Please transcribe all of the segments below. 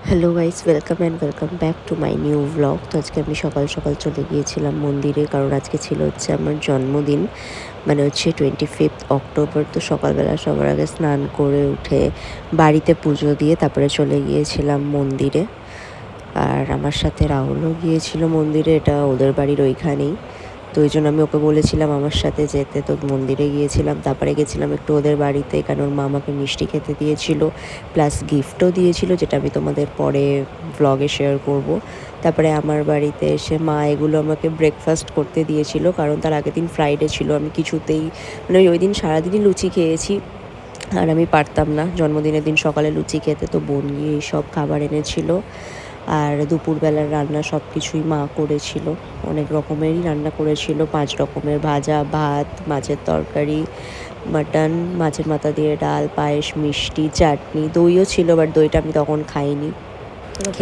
Hello guys, welcome back to my new blog. তো আজকে আমি সকাল সকাল চলে গিয়েছিলাম মন্দিরে, কারণ আজকে ছিল হচ্ছে আমার জন্মদিন, মানে হচ্ছে 25 অক্টোবর। তো সকালবেলা সবার আগে স্নান করে উঠে বাড়িতে পুজো দিয়ে তারপরে চলে গিয়েছিলাম মন্দিরে। আর আমার সাথে রাহুলও গিয়েছিল মন্দিরে, এটা ওদের বাড়ির ওইখানেই। তো ওই জন্য আমি ওকে বলেছিলাম আমার সাথে যেতে, তো মন্দিরে গিয়েছিলাম। তারপরে গেছিলাম একটু ওদের বাড়িতে, কারণ ওর মা আমাকে মিষ্টি খেতে দিয়েছিল, প্লাস গিফটও দিয়েছিল, যেটা আমি তোমাদের পরে ব্লগে শেয়ার করব। তারপরে আমার বাড়িতে এসে মা এগুলো আমাকে ব্রেকফাস্ট করতে দিয়েছিল, কারণ তার আগের দিন ফ্রাইডে ছিল। আমি কিছুতেই মানে ওই দিন সারাদিনই লুচি খেয়েছি, আর আমি পারতাম না জন্মদিনের দিন সকালে লুচি খেতে। তো বোন গিয়ে সব খাবার এনেছিল, আর দুপুরবেলার রান্না সব কিছুই মা করেছিল। অনেক রকমেরই রান্না করেছিল, 5 রকমের ভাজা, ভাত, মাছের তরকারি, মাটন, মাছের মাথা দিয়ে ডাল, পায়েস, মিষ্টি, চাটনি, দইও ছিল, বাট দইটা আমি তখন খাইনি।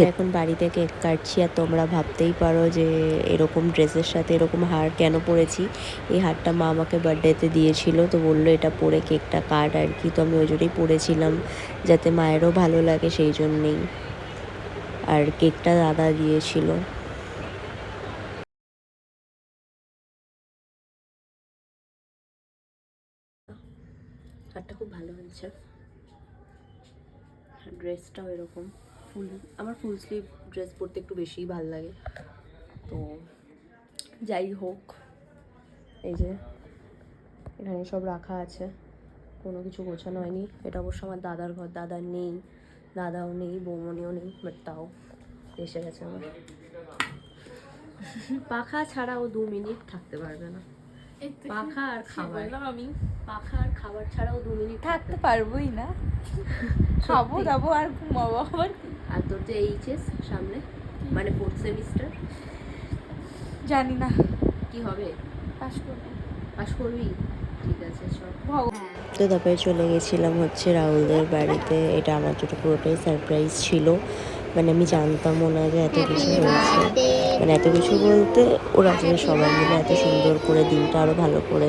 এখন বাড়িতে কেক কাটছি, আর তোমরা ভাবতেই পারো যে এরকম ড্রেসের সাথে এরকম হার কেন পরেছি। এই হারটা মা আমাকে বার্থডেতে দিয়েছিল, তো বললো এটা পরে কেকটা কাট আর কি। তো আমি ওই জন্যই পরেছিলাম, যাতে মায়েরও ভালো লাগে, সেই জন্যেই। আর কেকটা দাদা দিয়েছিল। হারটা খুব ভালো হয়েছে, ড্রেসটাও এরকম ফুল, আমার ফুল স্লিভ ড্রেস পরতে একটু বেশিই ভালো লাগে। তো যাই হোক, এই যে এখানে সব রাখা আছে, কোনো কিছু গোছানো হয়নি। এটা অবশ্য আমার দাদার ঘর, দাদা নেই, দাদাও নেই, বৌমনিও নেই, বাট তাও এসে গেছে আমার। পাখা ছাড়া ও 2 মিনিট থাকতে পারবে না। পাখা আর খাবার, আমি পাখা আর খাবার ছাড়াও 2 মিনিট থাকতে পারবোই না। খাবো দাবো আর ঘুমাবো আবার। আর তোর যে এইচএস সামনে, মানে 4th সেমিস্টার, জানি না কি হবে, পাস করবো। পাস করবি? ঠিক আছে, চল। তো তারপরে চলে গেছিলাম হচ্ছে রাহুলদের বাড়িতে। এটা আমার জন্য পুরোটাই সারপ্রাইজ ছিল, মানে আমি জানতামও না যে এত কিছু হয়েছে। মানে এত কিছু বলতে, ওরা যে সবাই মিলে এত সুন্দর করে দিনটা আরও ভালো করে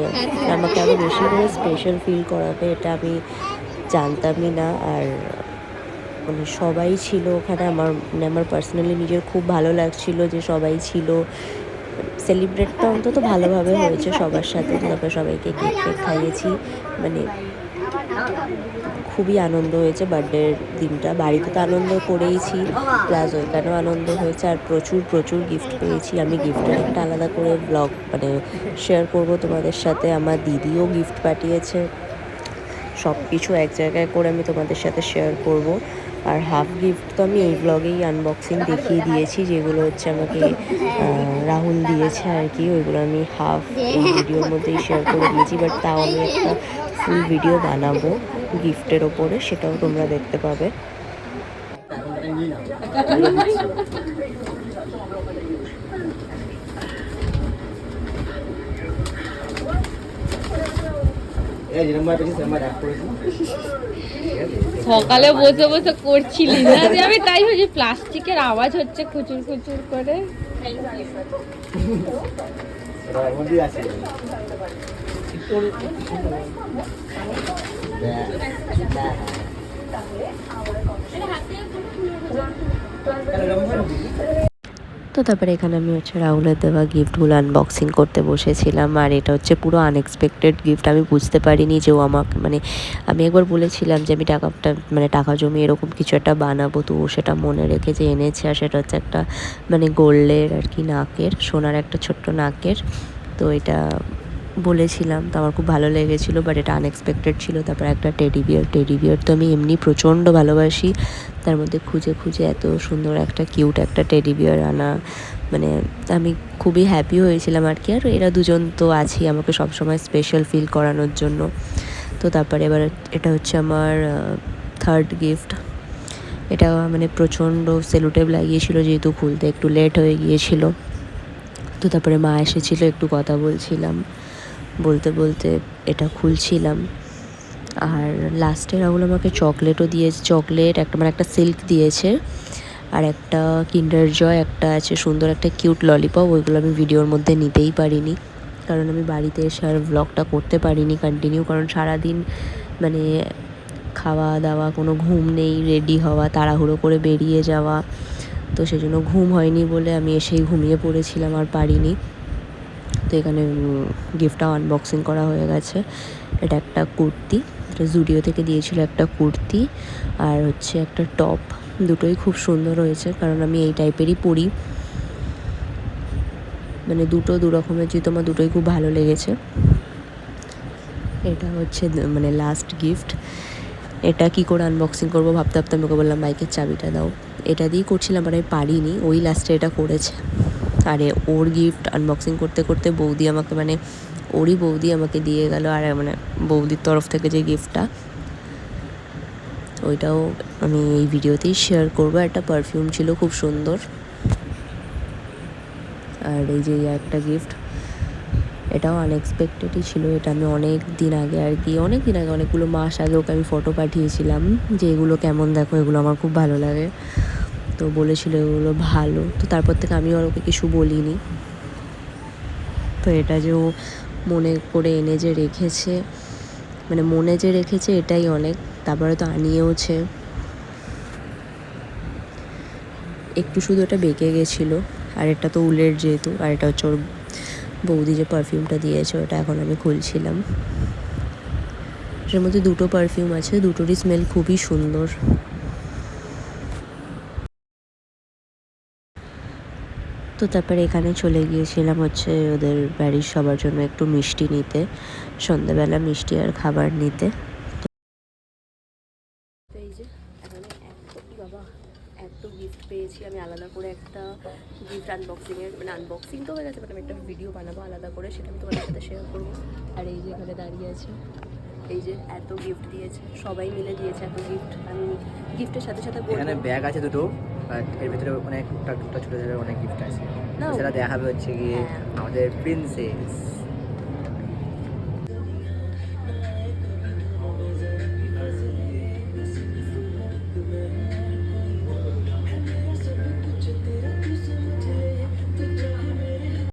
আমাকে আরও বেশি করে স্পেশাল ফিল করাবে, এটা আমি জানতামই না। আর মানে সবাই ছিল ওখানে, আমার পার্সোনালি নিজের খুব ভালো লাগছিল যে সবাই ছিল। সেলিব্রেটটা অন্তত ভালোভাবে হয়েছে সবার সাথে। তারপরে সবাইকে কেক ফেক খাইয়েছি, মানে খুবই আনন্দ হয়েছে বার্থডের দিনটা। বাড়িতে তো আনন্দ করেইছি, প্লাস ওইখানেও আনন্দ হয়েছে, আর প্রচুর প্রচুর গিফট পেয়েছি। আমি গিফটের একটা আলাদা করে ব্লগ মানে শেয়ার করব তোমাদের সাথে। আমার দিদিও গিফট পাঠিয়েছে, সব কিছু এক জায়গায় করে আমি তোমাদের সাথে শেয়ার করব। আর হাফ গিফট তো আমি এই ব্লগেই আনবক্সিং দেখিয়ে দিয়েছি, যেগুলো হচ্ছে আমাকে রাহুল দিয়েছে আর কি। ওইগুলো আমি হাফ এই ভিডিওর মধ্যেই শেয়ার করে দিয়েছি, বাট তাও আমি একটা ফুল ভিডিও বানাবো গিফটের ওপরে, সেটাও তোমরা দেখতে পাবে। সকালে বসে বসে করছিলি না যে, আমি তাই ভাবছি প্লাস্টিকের আওয়াজ হচ্ছে খুচুর খুচুর করে। তো তারপরে এখানে আমি হচ্ছে রাহুলের দেওয়া গিফটগুলো আনবক্সিং করতে বসেছিলাম। আর এটা হচ্ছে পুরো আনএক্সপেক্টেড গিফট, আমি বুঝতে পারিনি যে ও আমাকে, মানে আমি একবার বলেছিলাম যে আমি টাকা জমিয়ে এরকম কিছু একটা বানাবো, তো ও সেটা মনে রেখে যে এনেছে। আর সেটা হচ্ছে একটা মানে গোল্ডের আর কি, নাকের, সোনার একটা ছোট্ট নাকের। তো এটা বলেছিলাম, তো আমার খুব ভালো লেগেছিলো, বাট এটা আনএক্সপেক্টেড ছিল। তারপর একটা টেডি বিয়ার তো আমি এমনি প্রচণ্ড ভালোবাসি, তার মধ্যে খুঁজে খুঁজে এত সুন্দর একটা কিউট একটা টেডি বিয়ার আনা, মানে আমি খুবই হ্যাপি হয়েছিলাম আর কি। আর এরা দুজন তো আছেই আমাকে সবসময় স্পেশাল ফিল করানোর জন্য। তো তারপরে এবার এটা হচ্ছে আমার 3rd গিফট। এটা মানে প্রচণ্ড সেলোটেপ লাগিয়েছিল, যেহেতু খুলতে একটু লেট হয়ে গিয়েছিল। তো তারপরে মা এসেছিল, একটু কথা বলছিলাম, বলতে বলতে এটা খুলছিলাম। আর লাস্টে রাহুল আমাকে চকলেটও দিয়েছে, চকলেট একটা, মানে একটা সিল্ক দিয়েছে, আর একটা কিন্ডার জয় একটা আছে সুন্দর একটা কিউট ললিপপ। ওইগুলো আমি ভিডিওর মধ্যে নিতেই পারিনি, কারণ আমি বাড়িতে এসে আর ব্লগটা করতে পারিনি কন্টিনিউ, কারণ সারাদিন মানে খাওয়া দাওয়া, কোনো ঘুম নেই, রেডি হওয়া, তাড়াহুড়ো করে বেরিয়ে যাওয়া, তো সেজন্য ঘুম হয়নি বলে আমি এসেই ঘুমিয়ে পড়েছিলাম আর পারিনি। তো এখানে গিফটটাও আনবক্সিং করা হয়ে গেছে। এটা একটা কুর্তি, এটা জুডিও থেকে দিয়েছিল একটা কুর্তি, আর হচ্ছে একটা টপ। দুটোই খুব সুন্দর হয়েছে, কারণ আমি এই টাইপেরই পরি, মানে দুটো দু রকমের যেহেতু আমার দুটোই খুব ভালো লেগেছে। এটা হচ্ছে মানে লাস্ট গিফট। এটা কি করে আনবক্সিং করবো ভাবতে ভাবতে আমি ওকে বললাম বাইকের চাবিটা দাও। এটা দিয়েই করছিলাম, আর আমি পারিনি, ওই লাস্টে এটা করেছে। আরে ওর গিফট আনবক্সিং করতে করতে বৌদি আমাকে, মানে ওরই বৌদি আমাকে দিয়ে গেল, আর মানে বৌদির তরফ থেকে যে গিফটটা, ওইটাও আমি এই ভিডিওতেই শেয়ার করবো। একটা পারফিউম ছিল খুব সুন্দর। আর এই যে একটা গিফট, এটাও আনএক্সপেক্টেডই ছিল। এটা আমি অনেক দিন আগে অনেকগুলো মাস আগে ওকে আমি ফটো পাঠিয়েছিলাম যে এগুলো কেমন দেখো, এগুলো আমার খুব ভালো লাগে। তো বলেছিল এগুলো ভালো, তো তারপর থেকে আমি আর ওকে কিছু বলিনি। তো এটা যে ও মনে করে এনে যে রেখেছে, মানে মনে যে রেখেছে এটাই অনেক। তারপরে তো আনিয়েওছে। একটু শুধু এটা বেঁকে গেছিলো, আর এটা তো উলের যেহেতু, আর এটা হচ্ছে ওর বৌদি যে পারফিউমটা দিয়েছে, ওটা এখন আমি খুলছিলাম। এর মধ্যে দুটো পারফিউম আছে, দুটোরই স্মেল খুবই সুন্দর। তো তারপরে এখানে চলে গিয়েছিলাম হচ্ছে ওদের বাড়ির সবার জন্য একটু মিষ্টি নিতে, সন্ধ্যাবেলা মিষ্টি আর খাবার নিতে। তো এই যে এখানে এত গিফট পেয়েছি আমি, আলাদা করে একটা গিফট আনবক্সিংয়ের, মানে আনবক্সিং তো হয়ে গেছে, বাট আমি একটা ভিডিও বানাবো আলাদা করে, সেটা আমি তোমাদের সাথে শেয়ার করবো। আর এই যে এখানে দাঁড়িয়ে আছে, এই যে এত গিফট দিয়েছে, সবাই মিলে দিয়েছে এত গিফট। আমি গিফটের সাথে সাথে এখানে ব্যাগ আছে দুটো, বাট এর ভিতরে অনেক টুকটাক ছোটো ছোটো অনেক গিফট আছে, সেটা দেখাবে হচ্ছে গিয়ে আমাদের প্রিন্সেস।